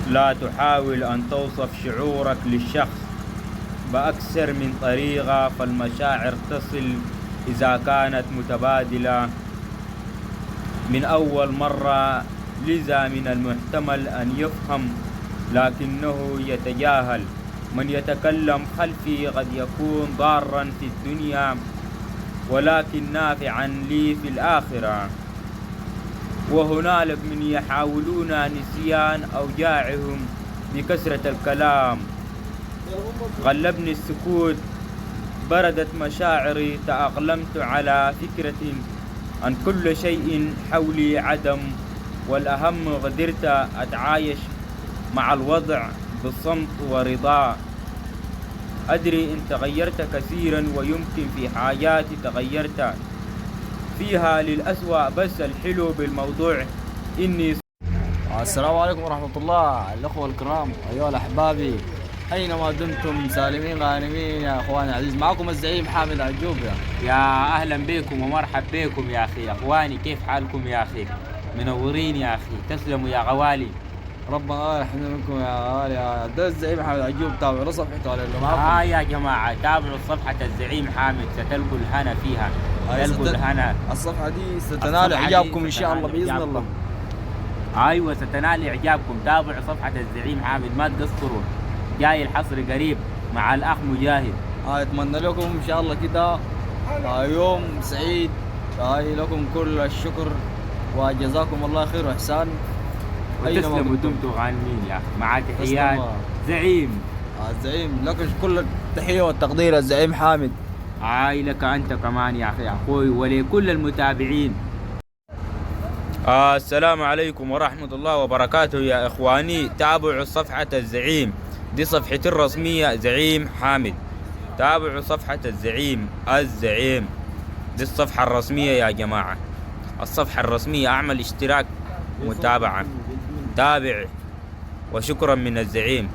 لا تحاول أن توصف شعورك للشخص بأكثر من طريقة، فالمشاعر تصل إذا كانت متبادلة من أول مرة، لذا من المحتمل أن يفهم لكنه يتجاهل. من يتكلم خلفي قد يكون ضارا في الدنيا ولكن نافعا لي في الآخرة، وهنالك من يحاولون نسيان أوجاعهم بكثرة الكلام. غلبني السكوت، بردت مشاعري، تأقلمت على فكرة أن كل شيء حولي عدم، والأهم قدرت أتعايش مع الوضع بصمت ورضا. أدري إن تغيرت كثيرا ويمكن في حاجات تغيرت فيها للأسوأ، بس الحلو بالموضوع إني السلام عليكم ورحمة الله الأخوة الكرام أيها الأحبابي، أينما دمتم سالمين غانمين يا أخواني العزيز. معكم الزعيم حامد عجوب. يا أهلا بكم ومرحب بكم يا أخي. أخواني كيف حالكم يا أخي؟ منورين يا أخي، تسلموا يا غوالي. ربنا يرحمنا منكم يا غالي. ده الزعيم حامد عجوب، تابعوا له صفحته على اللي معكم. يا جماعة تابعوا صفحة الزعيم حامد، ستلقوا الهنا فيها. تلقوا الهنا. الصفحة دي ستنال إعجابكم إن شاء الله بإذن الله. أيوة ستنال إعجابكم. تابعوا صفحة الزعيم حامد، ما تقصروا، جاي الحصر قريب مع الأخ مجاهد. أتمنى لكم إن شاء الله كده يوم سعيد. لكم كل الشكر وجزاكم الله خير وإحسان. وتسلموا دمتم غانمين يا أخي. مع تحيات زعيم. الزعيم لك كل التحية والتقدير الزعيم حامد. لك أنت كمان يا أخي أخوي ولكل المتابعين. السلام عليكم ورحمة الله وبركاته يا إخواني. تابعوا صفحة الزعيم، دي صفحتي الرسمية زعيم حامد. تابعوا صفحة الزعيم دي الصفحة الرسمية يا جماعة، الصفحة الرسمية. أعمل اشتراك متابعة، تابع، وشكرا من الزعيم.